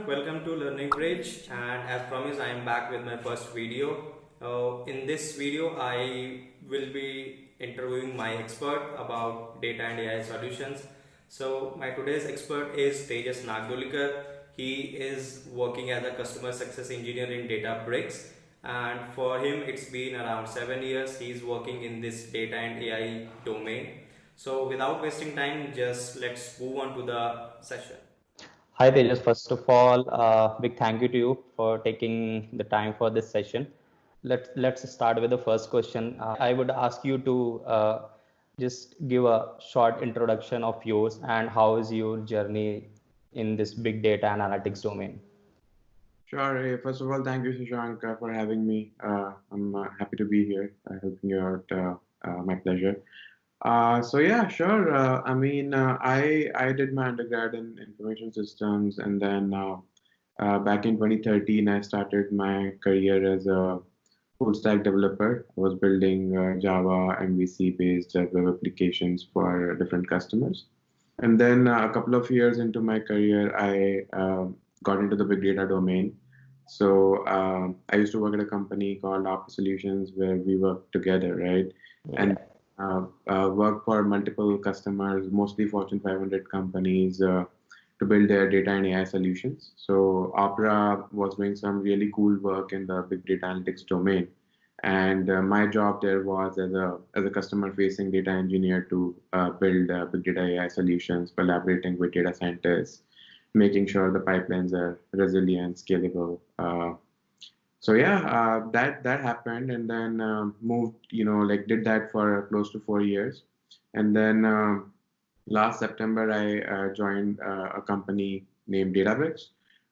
welcome to Learning Bridge, and as promised I am back with my first video. In this video I will be interviewing my expert about data and AI solutions. So my today's expert is Tejas Nagdulikar. He is working as a Customer Success Engineer in Databricks, and for him it's been around 7 years he is working in this data and AI domain. So without wasting time, just let's move on to the session. Hi Tejas, first of all, big thank you to you for taking the time for this session. Let's start with the first question. I would ask you to just give a short introduction of yours and how is your journey in this big data analytics domain. Sure. Hey, first of all, thank you, Shashank, for having me. I'm happy to be here, helping you out. My pleasure. So yeah, sure. I did my undergrad in information systems, and then back in 2013, I started my career as a full stack developer. I was building Java MVC based web applications for different customers. And then a couple of years into my career, I got into the big data domain. So I used to work at a company called Apache Solutions where we work together, right? And work for multiple customers, mostly Fortune 500 companies, to build their data and AI solutions. So Opera was doing some really cool work in the big data analytics domain. And my job there was as a customer-facing data engineer to build big data AI solutions, collaborating with data scientists, making sure the pipelines are resilient, scalable. That happened, and then moved, did that for close to 4 years, and then last September I joined a company named Databricks,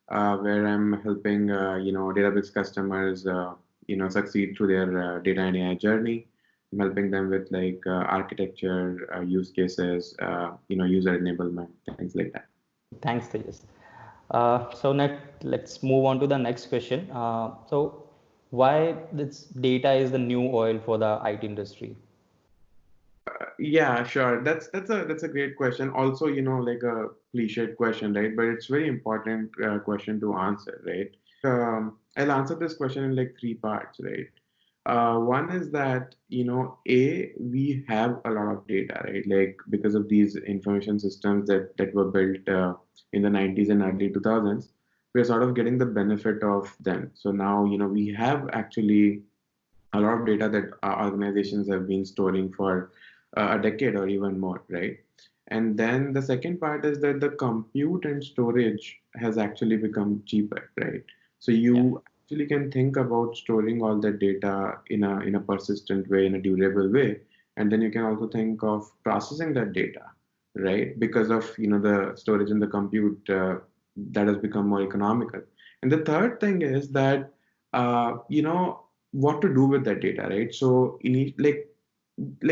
where I'm helping Databricks customers succeed through their data and AI journey. I'm helping them with architecture, use cases, user enablement, things like that. Thanks, Tejas. So let's move on to the next question. So why this data is the new oil for the IT industry? Yeah, sure. That's a great question. Also, like a cliched question, right? But it's very important question to answer, right? I'll answer this question in like three parts, right? One is that, we have a lot of data, right? Like because of these information systems that were built in the 90s and early 2000s, we're sort of getting the benefit of them. So now, we have actually a lot of data that our organizations have been storing for a decade or even more, right? And then the second part is that the compute and storage has actually become cheaper, right? So you actually can think about storing all that data in a persistent way, in a durable way, and then you can also think of processing that data, right? Because of the storage and the compute that has become more economical. And the third thing is that what to do with that data, right? So like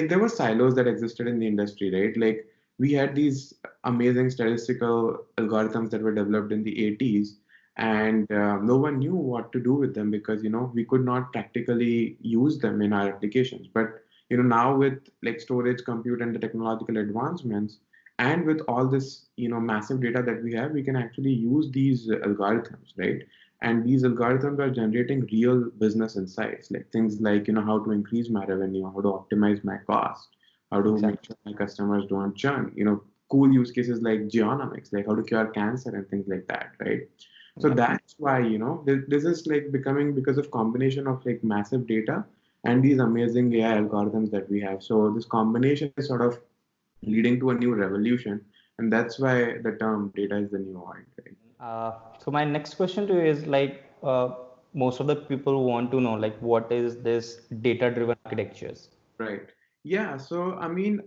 there were silos that existed in the industry, right? Like we had these amazing statistical algorithms that were developed in the 80s, and no one knew what to do with them because we could not practically use them in our applications. But now with like storage, compute, and the technological advancements, and with all this massive data that we have, we can actually use these algorithms, right? And these algorithms are generating real business insights, like things like how to increase my revenue, how to optimize my cost, how to make sure my customers don't churn. Cool use cases like genomics, like how to cure cancer and things like that, right? So that's why this is like becoming because of combination of like massive data and these amazing AI algorithms that we have. So this combination is sort of leading to a new revolution, and that's why the term data is the new oil, right? So my next question to you is most of the people want to know what is this data-driven architectures? Right. Yeah. So I mean,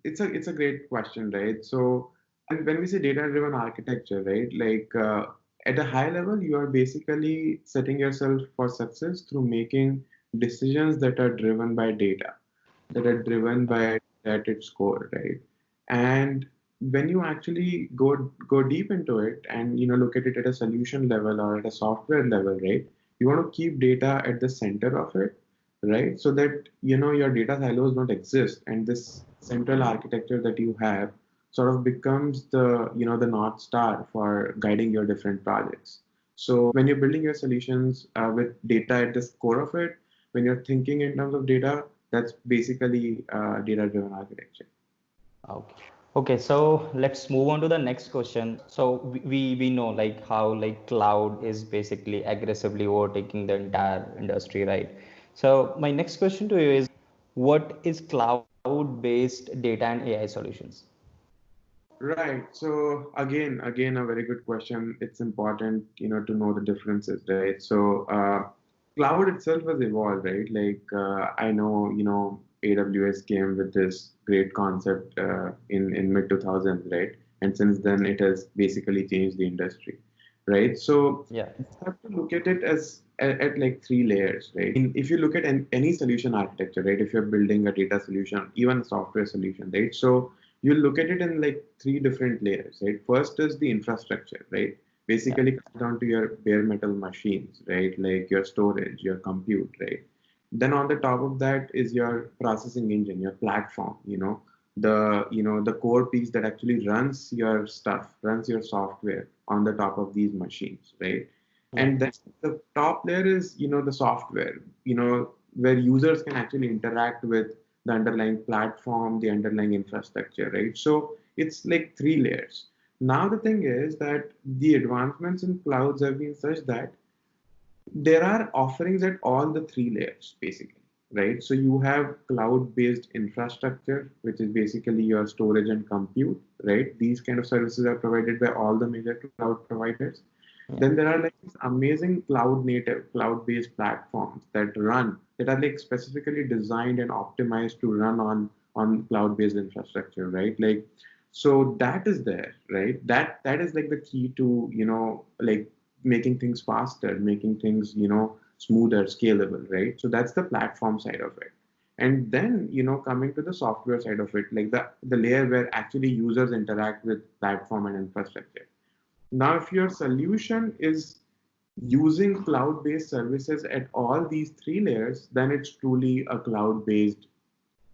it's a great question, right? So when we say data-driven architecture, right, like at a high level, you are basically setting yourself for success through making decisions that are driven by data, that are driven by at its core, right? And when you actually go deep into it and look at it at a solution level or at a software level, right? You want to keep data at the center of it, right? So that your data silos don't exist, and this central architecture that you have sort of becomes the, the North Star for guiding your different projects. So when you're building your solutions with data at the core of it, when you're thinking in terms of data, that's basically data-driven architecture. Okay. Okay, so let's move on to the next question. So we know like how like cloud is basically aggressively overtaking the entire industry, right? So my next question to you is, what is cloud-based data and AI solutions? Right. So again, a very good question. It's important, to know the differences, right? So, cloud itself has evolved, right? Like, I know, AWS came with this great concept in mid 2000s, right? And since then, it has basically changed the industry, right? So, Yeah. you have to look at it as at like three layers, right? If you look at any solution architecture, right? If you're building a data solution, even a software solution, right? So you look at it in like three different layers, right? First is the infrastructure, right? Yeah. Basically comes down to your bare metal machines, right? Like your storage, your compute, right? Then on the top of that is your processing engine, your platform, the core piece that actually runs your stuff, runs your software on the top of these machines, right? Yeah. And then the top layer is, the software, where users can actually interact with the underlying platform, the underlying infrastructure, right? So it's like three layers. Now the thing is that the advancements in clouds have been such that there are offerings at all the three layers, basically, right? So you have cloud-based infrastructure, which is basically your storage and compute, right? These kind of services are provided by all the major cloud providers. Yeah. Then there are like these amazing cloud native, cloud-based platforms that are like specifically designed and optimized to run on cloud-based infrastructure, right? Like, so that is there, right? That is like the key to, like making things faster, making things, smoother, scalable, right? So that's the platform side of it. And then, coming to the software side of it, like the layer where actually users interact with platform and infrastructure. Now, if your solution is using cloud-based services at all these three layers, then it's truly a cloud-based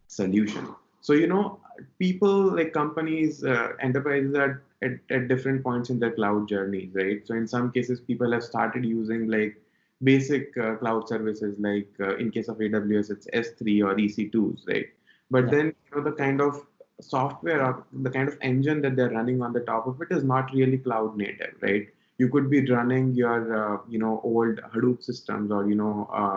solution. So, people like companies, enterprises are at different points in their cloud journeys, right? So, in some cases, people have started using like basic cloud services, like in case of AWS, it's S3 or EC2s, right? But Yeah. then, the kind of software or the kind of engine that they're running on the top of it is not really cloud native, right? You could be running your, old Hadoop systems or,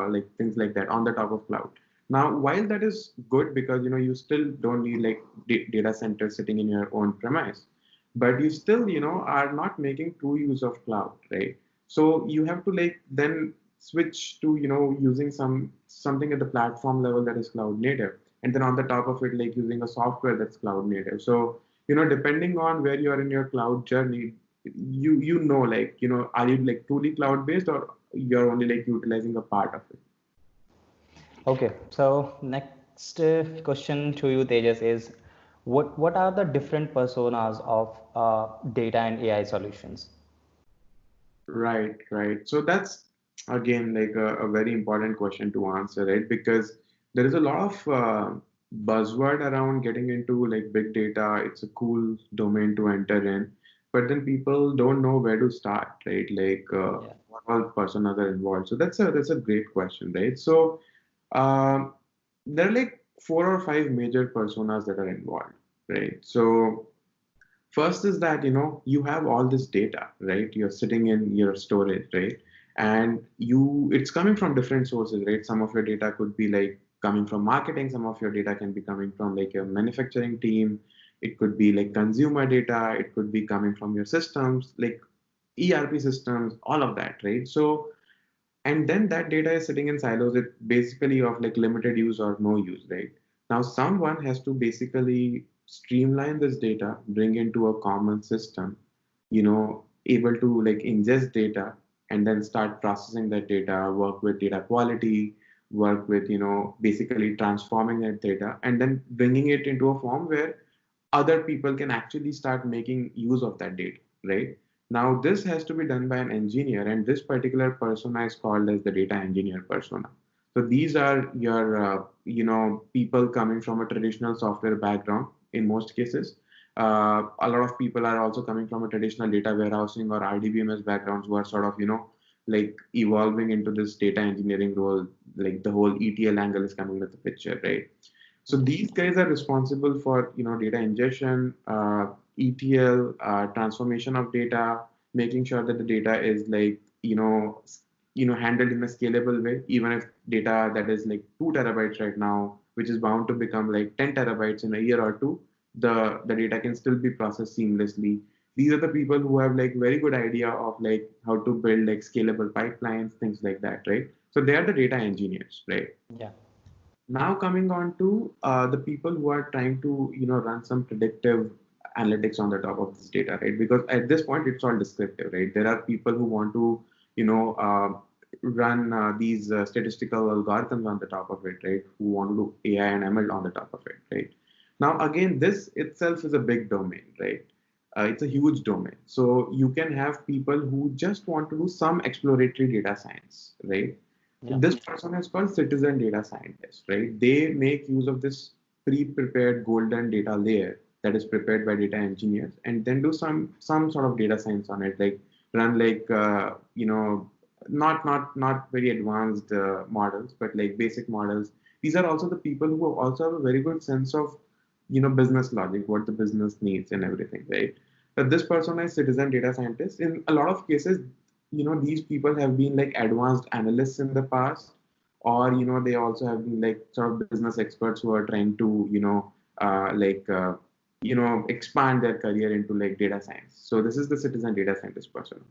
like things like that on the top of cloud. Now, while that is good because you still don't need like data centers sitting in your own premise, but you still are not making true use of cloud, right? So you have to like then switch to using something at the platform level that is cloud native, and then on the top of it like using a software that's cloud native. So depending on where you are in your cloud journey, like are you like truly cloud based or you're only like utilizing a part of it. Okay, so next question to you, Tejas, is what are the different personas of data and AI solutions? Right, right. So that's again like a very important question to answer, right? Because there is a lot of buzzword around getting into like big data. It's a cool domain to enter in, but then people don't know where to start, right? Like Yeah. what all personas are involved. So that's a great question, right? So um, there are like four or five major personas that are involved, right? So first is that you have all this data, right? You're sitting in your storage, right? And it's coming from different sources, right? Some of your data could be like coming from marketing, some of your data can be coming from like your manufacturing team, it could be like consumer data, it could be coming from your systems like ERP systems, all of that, right? So and then that data is sitting in silos, it basically of like limited use or no use, right? Now someone has to basically streamline this data, bring into a common system, able to like ingest data and then start processing that data, work with data quality, work with basically transforming that data and then bringing it into a form where other people can actually start making use of that data, right? Now, this has to be done by an engineer, and this particular persona is called as the data engineer persona. So these are your, people coming from a traditional software background in most cases, A lot of people are also coming from a traditional data warehousing or RDBMS backgrounds who are sort of, like evolving into this data engineering role. Like the whole ETL angle is coming into the picture, right? So these guys are responsible for, data ingestion, ETL, transformation of data, making sure that the data is like, handled in a scalable way. Even if data that is like 2 terabytes right now, which is bound to become like 10 terabytes in a year or two, the data can still be processed seamlessly. These are the people who have like very good idea of like how to build like scalable pipelines, things like that, right? So they are the data engineers, right? Yeah. Now coming on to the people who are trying to run some predictive analytics on the top of this data, right? Because at this point it's all descriptive, right? There are people who want to you know run these statistical algorithms on the top of it, right? Who want to do AI and ML on the top of it, right? Now again, this itself is a big domain, right? It's a huge domain. So you can have people who just want to do some exploratory data science, right? Yeah. This person is called citizen data scientist, right? They make use of this pre-prepared golden data layer that is prepared by data engineers, and then do some sort of data science on it, like run like not very advanced models, but like basic models. These are also the people who also have a very good sense of business logic, what the business needs and everything, right? But this person is citizen data scientist. In a lot of cases, these people have been like advanced analysts in the past, or they also have been like sort of business experts who are trying to expand their career into like data science. So this is the citizen data scientist persona.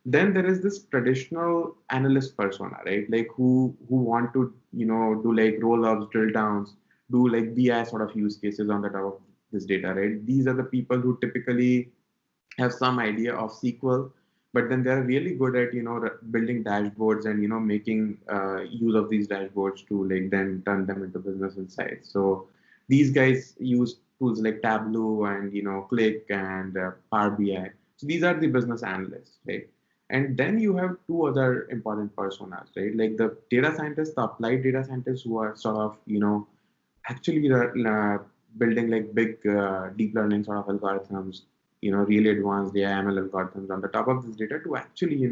Then there is this traditional analyst persona, right? Like who want to do like roll ups, drill downs, do like BI sort of use cases on the top of this data, right? These are the people who typically have some idea of SQL, but then they're really good at building dashboards and making use of these dashboards to like then turn them into business insights. So these guys use tools like Tableau and Click and Power BI. So these are the business analysts, right? And then you have two other important personas, right? Like the data scientists, the applied data scientists, who are sort of actually building like big deep learning sort of algorithms, really advanced AI ML algorithms on the top of this data to actually,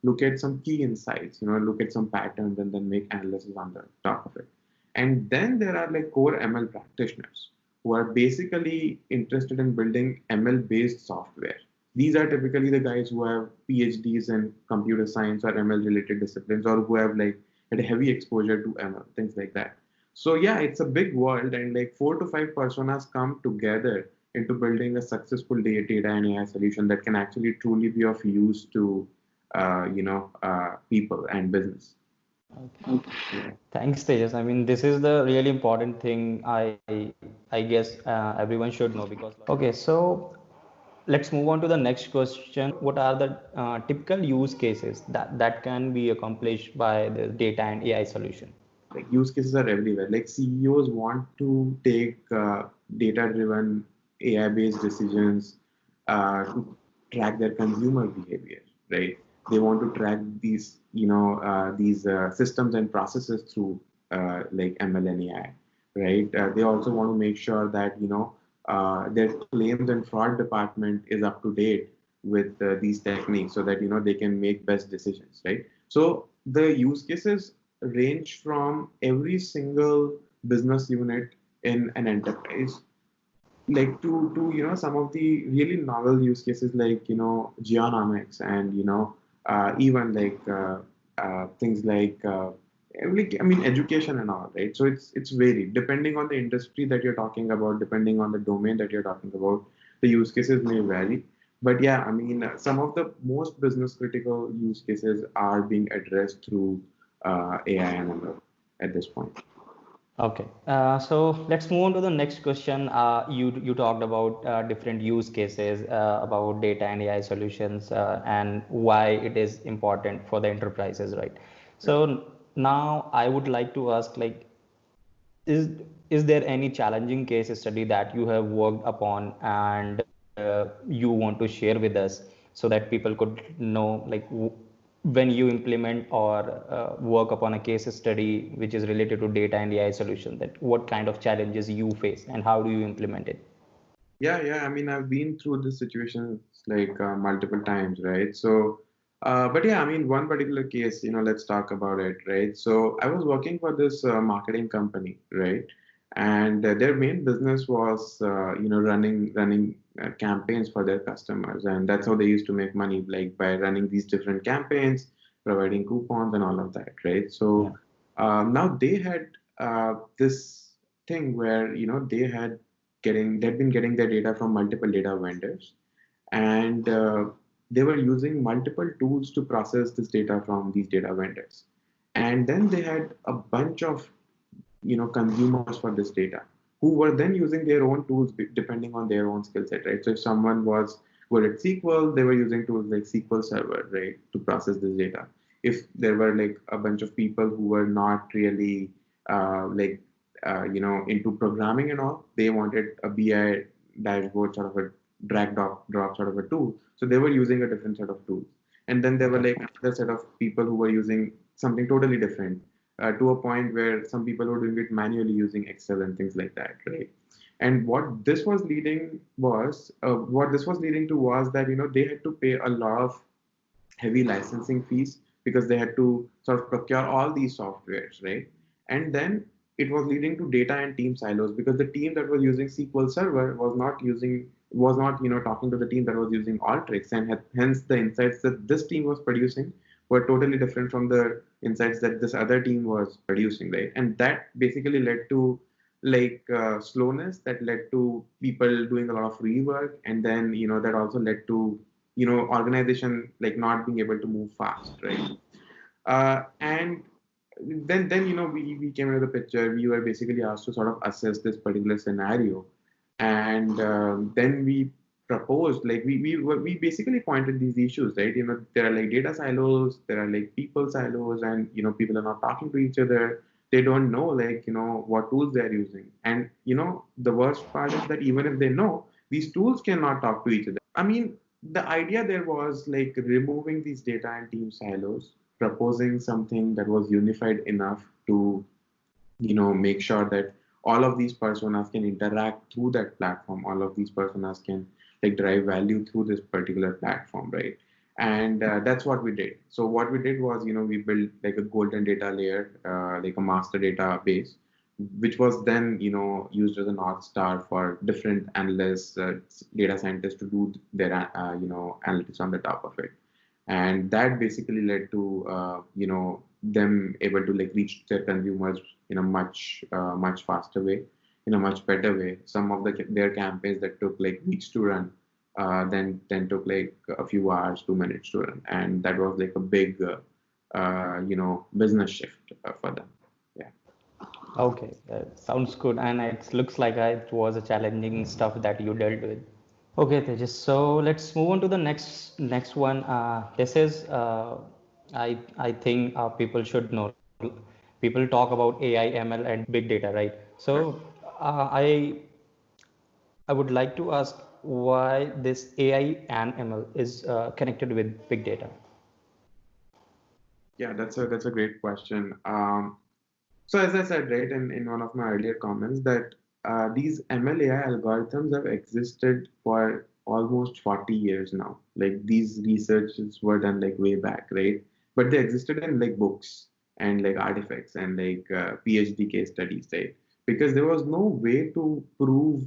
look at some key insights, look at some patterns and then make analysis on the top of it. And then there are like core ML practitioners who are basically interested in building ML based software. These are typically the guys who have PhDs in computer science or ML related disciplines, or who have like had a heavy exposure to ML, things like that. So yeah, it's a big world, and like 4 to 5 personas come together into building a successful data and AI solution that can actually truly be of use to people and business. Okay. Thanks, Tejas. I mean, this is the really important thing I guess everyone should know because. Okay, so let's move on to the next question. What are the typical use cases that can be accomplished by the data and AI solution? Like use cases are everywhere. Like CEOs want to take data-driven AI-based decisions to track their consumer behavior, right? They want to track these systems and processes through like ML and AI, right? They also want to make sure that their claims and fraud department is up to date with these techniques, so that they can make best decisions, right? So the use cases range from every single business unit in an enterprise, like to some of the really novel use cases, like genomics, and even like things like I mean education and all, right? So it's varied depending on the industry that you're talking about, depending on the domain that you're talking about. The use cases may vary, but yeah, I mean some of the most business critical use cases are being addressed through AI and ML at this point. Okay, so let's move on to the next question. You talked about different use cases about data and AI solutions and why it is important for the enterprises, right? So now I would like to ask, like, is is there any challenging case study that you have worked upon and you want to share with us so that people could know, like, when you implement or work upon a case study which is related to data and AI solution, that what kind of challenges you face and how do you implement it? Yeah. I mean, I've been through this situation like multiple times, right? So, but yeah, I mean, one particular case, let's talk about it, right? So, I was working for this marketing company, right? And their main business was, running campaigns for their customers, and that's how they used to make money, like by running these different campaigns, providing coupons and all of that, right? Yeah. So, now they had this thing where they've been getting their data from multiple data vendors, and they were using multiple tools to process this data from these data vendors. And then they had a bunch of consumers for this data who were then using their own tools depending on their own skill set, right? So if someone was good at SQL, they were using tools like SQL Server, right, to process this data. If there were like a bunch of people who were not really into programming and all, they wanted a BI dashboard, sort of a drop sort of a tool. So they were using a different set of tools. And then there were Okay. like another set of people who were using something totally different, to a point where some people were doing it manually using Excel and things like that, right? And what this was leading to was that they had to pay a lot of heavy licensing fees because they had to sort of procure all these softwares, right? And then it was leading to data and team silos because the team that was using SQL Server was not talking to the team that was using Alteryx, and hence the insights that this team was producing were totally different from the insights that this other team was producing, right? And that basically led to slowness, that led to people doing a lot of rework, and then that also led to organization like not being able to move fast, right? And then we came into the picture. We were basically asked to sort of assess this particular scenario, and then we proposed, like we basically pointed these issues, right? There are like data silos, there are like people silos, and people are not talking to each other. They don't know what tools they're using, and the worst part is that even if they know, these tools cannot talk to each other. I mean, the idea there was like removing these data and team silos, proposing something that was unified enough to make sure that all of these personas can interact through that platform, all of these personas can like derive value through this particular platform, right? And that's what we did. So what we did was we built like a golden data layer, like a master database, which was then used as a north star for different analysts, data scientists to do their analytics on the top of it. And that basically led to them able to like reach their consumers in a much faster way, in a much better way. Some of their campaigns that took like weeks to run, then took like a few hours, 2 minutes to run, and that was like a big business shift for them. Yeah. Okay, sounds good, and it looks like it was a challenging stuff that you dealt with. Okay, Tejas. So let's move on to the next one. This is I think people should know. People talk about AI, ML, and big data, right? So uh, I I would like to ask why this AI and ML is connected with big data. Yeah, that's a great question. So as I said, right, in one of my earlier comments, that these MLAI algorithms have existed for almost 40 years now. Like these researches were done like way back, right? But they existed in like books and like artifacts and like PhD case studies, right? Because there was no way to prove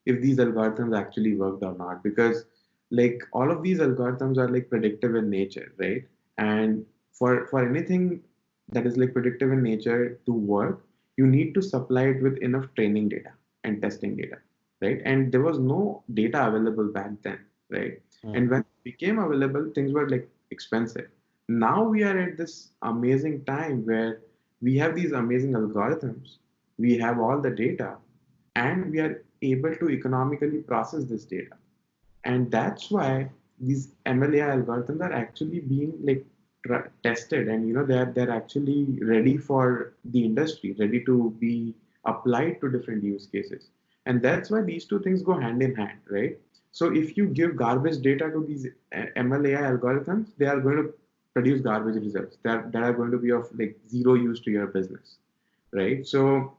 if these algorithms actually worked or not. Because like all of these algorithms are like predictive in nature, right? And for anything that is like predictive in nature to work, you need to supply it with enough training data and testing data, right? And there was no data available back then, right? Hmm. And when it became available, things were like expensive. Now we are at this amazing time where we have these amazing algorithms, we have all the data, and we are able to economically process this data. And that's why these MLAI algorithms are actually being like tested, and they're actually ready for the industry, ready to be applied to different use cases. And that's why these two things go hand in hand, right? So if you give garbage data to these MLAI algorithms, they are going to produce garbage results that are going to be of like zero use to your business, right? So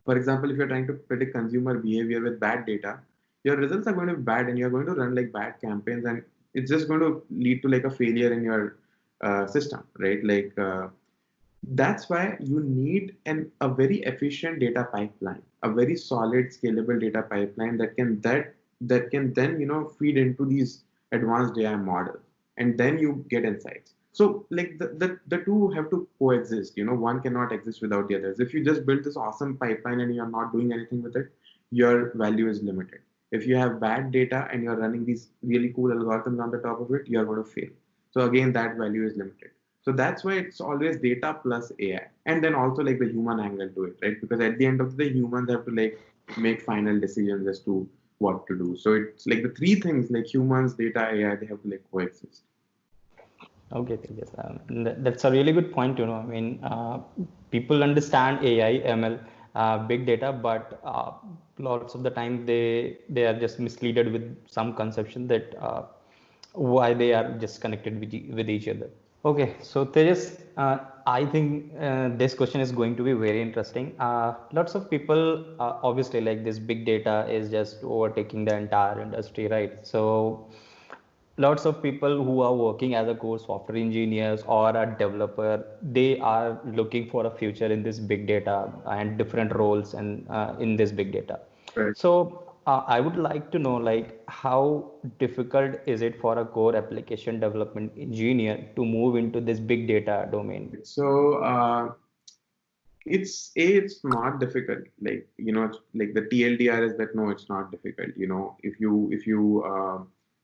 for example, if you're trying to predict consumer behavior with bad data, your results are going to be bad, and you're going to run like bad campaigns, and it's just going to lead to like a failure in your system, right? That's why you need a very efficient data pipeline, a very solid, scalable data pipeline that can then feed into these advanced AI models, and then you get insights. So like the two have to coexist. One cannot exist without the others. If you just build this awesome pipeline and you're not doing anything with it, your value is limited. If you have bad data and you're running these really cool algorithms on the top of it, you're going to fail. So again, that value is limited. So that's why it's always data plus AI. And then also like the human angle to it, right? Because at the end of the day, humans have to like make final decisions as to what to do. So it's like the three things like humans, data, AI, they have to like coexist. Okay, Tejas. That's a really good point. I mean, people understand AI, ML, big data, but lots of the time they are just misleaded with some conception that why they are just connected with each other. Okay, so Tejas, I think this question is going to be very interesting. Lots of people, obviously, like this big data is just overtaking the entire industry, right? So lots of people who are working as a core software engineers or a developer, they are looking for a future in this big data and different roles and in this big data. Right. So I would like to know, like, how difficult is it for a core application development engineer to move into this big data domain? So it's not difficult. Like like the TLDR is that no, it's not difficult. If you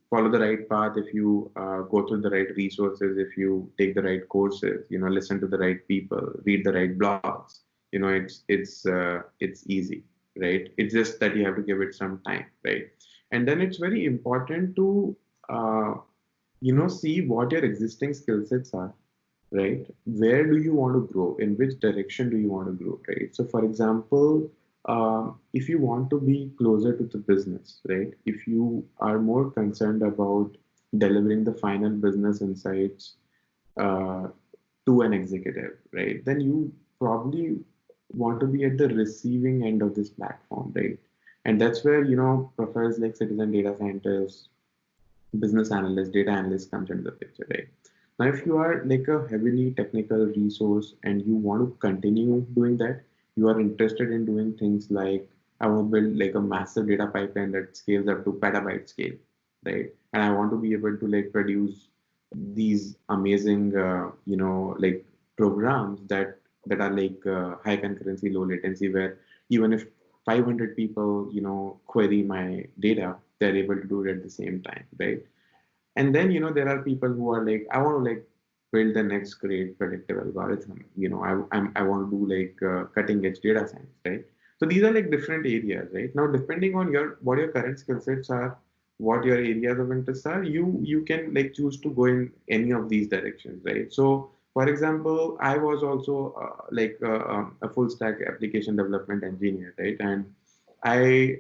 follow the right path, if you go through the right resources, if you take the right courses, listen to the right people, read the right blogs, it's easy, right? It's just that you have to give it some time, right? And then it's very important to uh, see what your existing skill sets are, right? Where do you want to grow? In which direction do you want to grow, right? So, for example, if you want to be closer to the business, right? If you are more concerned about delivering the final business insights uh, to an executive, right? Then you probably want to be at the receiving end of this platform, right? And that's where, profiles like citizen data scientists, business analyst, data analyst comes into the picture, right? Now, if you are like a heavily technical resource and you want to continue doing that, you are interested in doing things like I want to build like a massive data pipeline that scales up to petabyte scale, right? And I want to be able to like produce these amazing, like programs that are like high concurrency, low latency, where even if 500 people, query my data, they're able to do it at the same time, right? And then, there are people who are like, I want to like build the next great predictive algorithm. I want to do like cutting edge data science, right? So these are like different areas, right? Now, depending on what your current skill sets are, what your areas of interest are, you can like choose to go in any of these directions, right? So, for example, I was also a full stack application development engineer, right? And I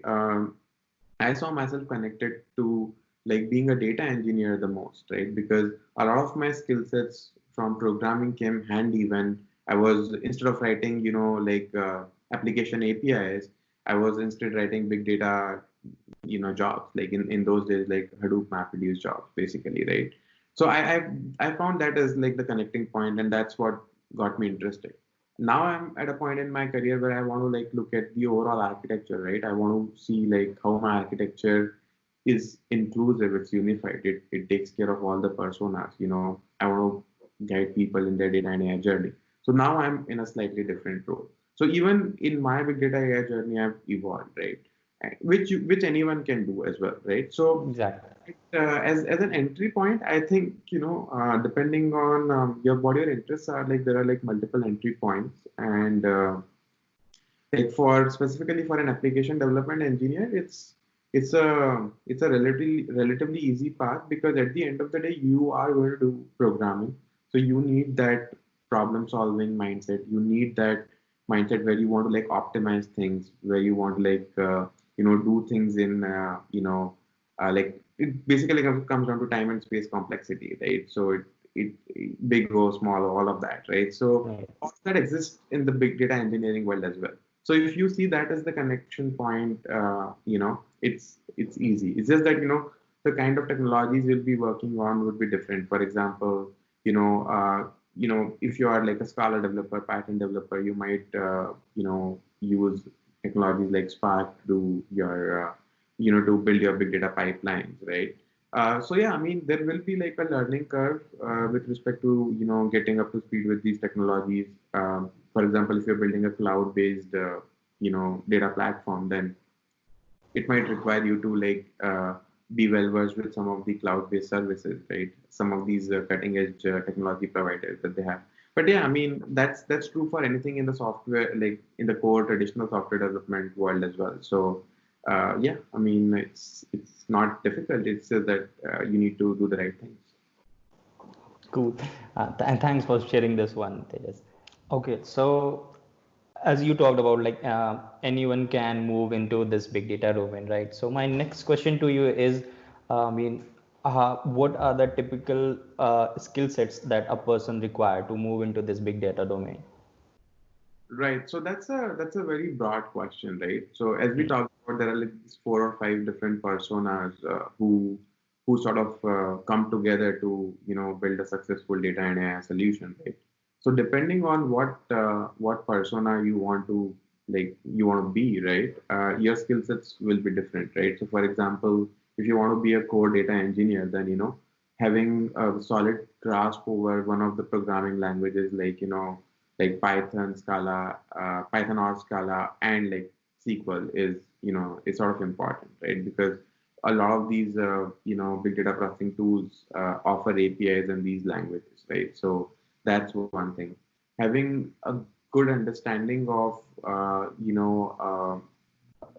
I saw myself connected to like being a data engineer the most, right? Because a lot of my skill sets from programming came handy when I was, instead of writing, application APIs, I was instead writing big data, jobs. Like in those days, like Hadoop MapReduce jobs, basically, right? So I found that as like the connecting point, and that's what got me interested. Now I'm at a point in my career where I want to like look at the overall architecture, right? I want to see like how my architecture is inclusive, it's unified, it takes care of all the personas. I want to guide people in their data and AI journey. So now I'm in a slightly different role. So even in my big data AI journey, I've evolved, right? Which anyone can do as well, right? So Exactly. as an entry point, I think depending on what your interests are, like there are like multiple entry points, and like for specifically for an application development engineer, it's a relatively easy path, because at the end of the day, you are going to do programming, so you need that problem solving mindset. You need that mindset where you want to like optimize things, where you want to like do things in like it basically comes down to time and space complexity, right? So big or small, all of that, right? So Right. all that exists in the big data engineering world as well. So if you see that as the connection point, it's easy. It's just that, the kind of technologies you'll be working on would be different. For example, if you are like a Scala developer, Python developer, you might, use technologies like Spark to do your, to build your big data pipelines, right? So yeah, I mean, there will be like a learning curve with respect to, getting up to speed with these technologies. For example, if you're building a cloud-based, data platform, then it might require you to be well versed with some of the cloud-based services, right? Some of these cutting-edge technology providers that they have. But yeah, I mean, that's true for anything in the software, like in the core traditional software development world as well. So yeah, I mean, it's not difficult. It's just that you need to do the right things. Cool. And thanks for sharing this one, Tejas. Okay, so as you talked about, like anyone can move into this big data domain, right? So my next question to you is, what are the typical skill sets that a person require to move into this big data domain? Right. So that's a very broad question, right? So as we talked about, there are like these 4 or 5 different personas who sort of come together to build a successful data and AI solution, right? So depending on what persona you want to be, right? Your skill sets will be different, right? So for example, if you want to be a core data engineer, then having a solid grasp over one of the programming languages like Python, Scala, Python or Scala, and like SQL is sort of important, right? Because a lot of these big data processing tools offer APIs in these languages, right? So that's one thing. Having a good understanding of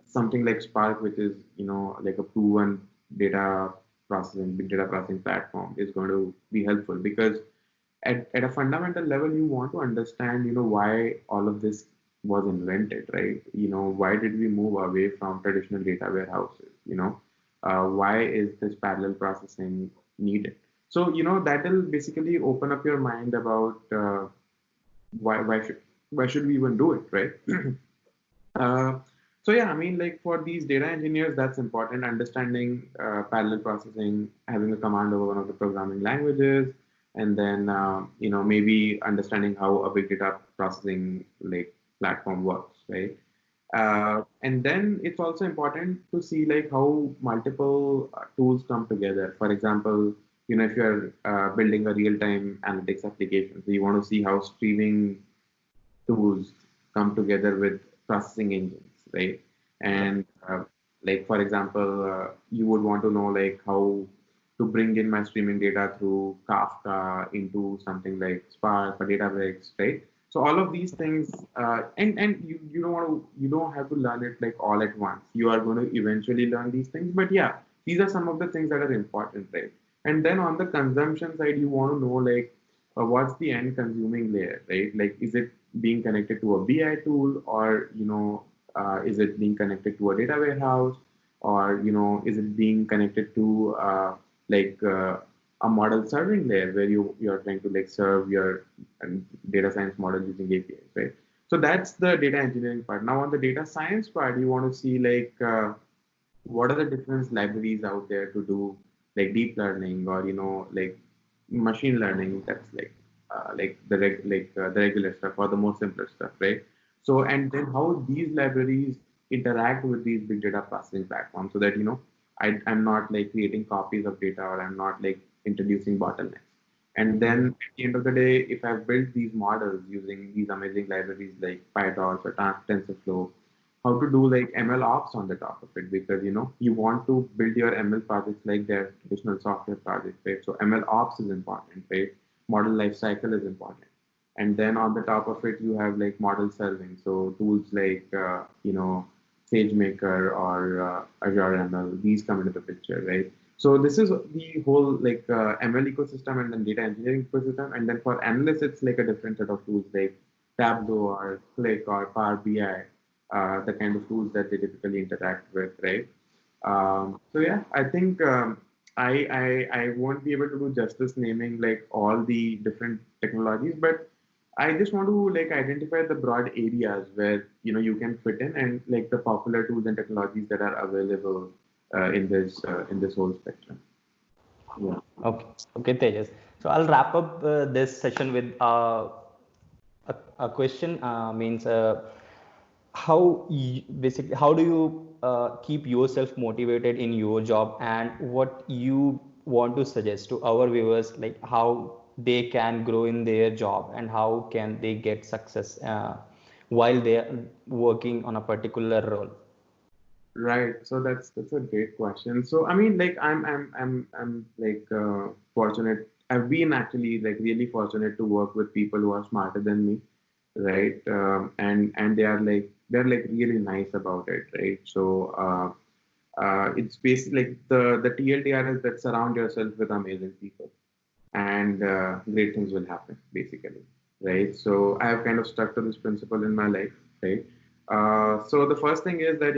something like Spark, which is like a proven big data processing platform, is going to be helpful because at a fundamental level, you want to understand, why all of this was invented, right? Why did we move away from traditional data warehouses? Why is this parallel processing needed? So, that will basically open up your mind about why why should why should we even do it, right? Uh, so yeah, I mean, like for these data engineers, that's important. Understanding parallel processing, having a command over one of the programming languages, and then maybe understanding how a big data processing like platform works, right? And then it's also important to see like how multiple tools come together. For example, if you're building a real-time analytics application, so you want to see how streaming tools come together with processing engines, right? And like for example, you would want to know like how to bring in my streaming data through Kafka into something like Spark or Databricks, right? So all of these things, and you don't have to learn it like all at once. You are going to eventually learn these things, but yeah, these are some of the things that are important, right? And then on the consumption side, you want to know like what's the end consuming layer, right? Like, is it being connected to a BI tool, or is it being connected to a data warehouse, or is it being connected to like a model serving layer where you're trying to like serve your data science model using APIs, right? So that's the data engineering part. Now on the data science part, you want to see like what are the different libraries out there to do like deep learning or like machine learning. That's the regular stuff or the more simpler stuff, right? So and then how these libraries interact with these big data processing platforms, so that I'm not like creating copies of data, or I'm not like introducing bottlenecks. And then at the end of the day, if I've built these models using these amazing libraries like PyTorch or TensorFlow, how to do like ML ops on the top of it, because you want to build your ML projects like their traditional software projects, right? So ML ops is important, right? Model lifecycle is important, and then on the top of it, you have like model serving. So tools like SageMaker or Azure ML, these come into the picture, right? So this is the whole like ML ecosystem and then data engineering ecosystem, and then for analysts, it's like a different set of tools like Tableau or Click or Power BI, the kind of tools that they typically interact with, right? So yeah, I think I won't be able to do justice naming like all the different technologies, but I just want to like identify the broad areas where you can fit in, and like the popular tools and technologies that are available in this whole spectrum. Yeah. Okay, okay, Tejas. So I'll wrap up this session with a question. Means basically how do you keep yourself motivated in your job, and what you want to suggest to our viewers, like how they can grow in their job and how can they get success while they are working on a particular role. Right. So that's a great question. So I mean, like I'm like fortunate. I've been actually like really fortunate to work with people who are smarter than me, right? And they're like really nice about it, right? So it's basically like the TLDR is that surround yourself with amazing people, and great things will happen, basically, right? So I have kind of stuck to this principle in my life, right? So the first thing is that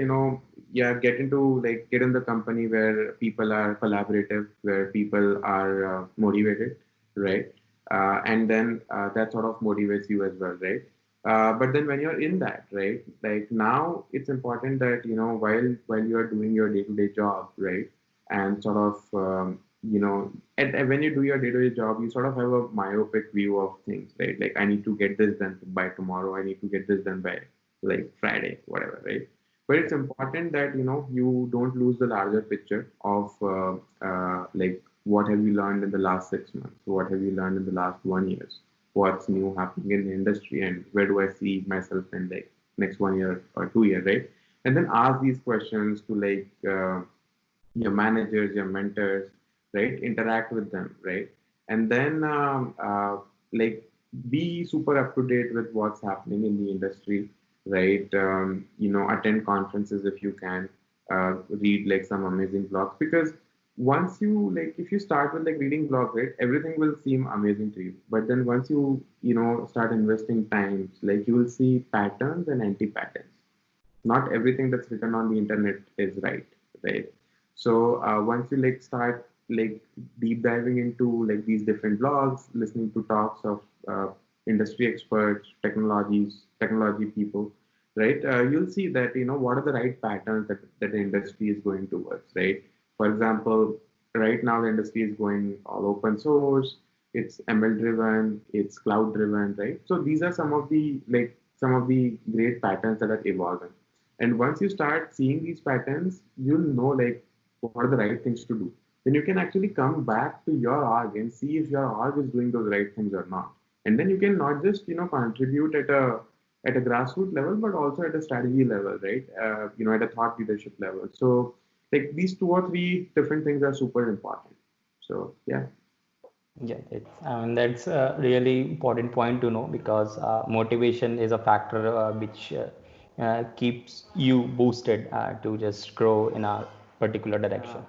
yeah, get in the company where people are collaborative, where people are motivated, right? And then that sort of motivates you as well, right? But then when you're in that, right, like now it's important that while you are doing your day-to-day job, right, and sort of and when you do your day-to-day job, you sort of have a myopic view of things, right? Like I need to get this done by tomorrow. I need to get this done by like Friday, whatever, right? But it's important that you don't lose the larger picture of like what have you learned in the last 6 months, what have you learned in the last 1 year, what's new happening in the industry, and where do I see myself in like next 1 year or 2 year, right? And then ask these questions to like your managers, your mentors, right? Interact with them, right? And then like be super up to date with what's happening in the industry, right? Attend conferences if you can, read like some amazing blogs, because once you like if you start with like reading blogs, right, everything will seem amazing to you. But then once you start investing time, like you will see patterns and anti-patterns. Not everything that's written on the internet is right, right? So once you like start like deep diving into like these different blogs, listening to talks of industry experts, technology people, right? You'll see that what are the right patterns that the industry is going towards, right? For example, right now the industry is going all open source, it's ML driven, it's cloud driven, right? So these are some of the great patterns that are evolving. And once you start seeing these patterns, you'll know like what are the right things to do. Then you can actually come back to your org and see if your org is doing those right things or not. And then you can not just contribute at a grassroots level, but also at a strategy level, right? At a thought leadership level. So like these two or three different things are super important. So yeah. Yeah, that's a really important point to know, because motivation is a factor which keeps you boosted to just grow in a particular direction.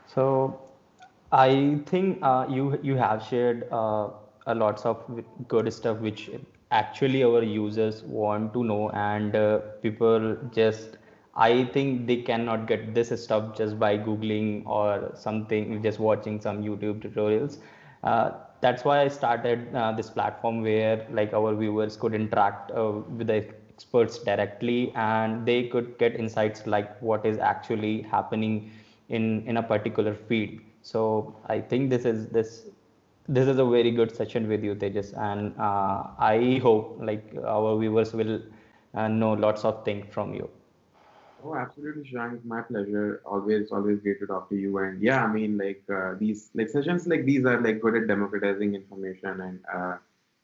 So I think you have shared a lots of good stuff which actually our users want to know, and people just, I think they cannot get this stuff just by googling or something, just watching some YouTube tutorials. That's why I started this platform where like our viewers could interact with the experts directly, and they could get insights like what is actually happening in a particular field. So I think this is a very good session with you, Tejas, and I hope like our viewers will know lots of things from you. Oh, absolutely, Shank. My pleasure. Always great to talk to you. And yeah, I mean, like these like sessions like these are like good at democratizing information and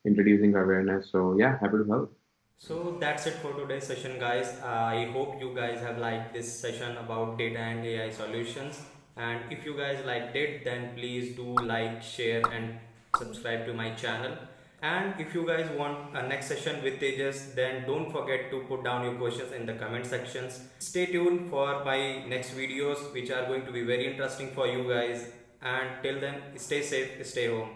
introducing awareness. So yeah, happy to help. So that's it for today's session, guys. I hope you guys have liked this session about data and AI solutions. And if you guys liked it, then please do like, share, and subscribe to my channel. And if you guys want a next session with Tejas, then don't forget to put down your questions in the comment sections. Stay tuned for my next videos, which are going to be very interesting for you guys. And till then, stay safe, stay home.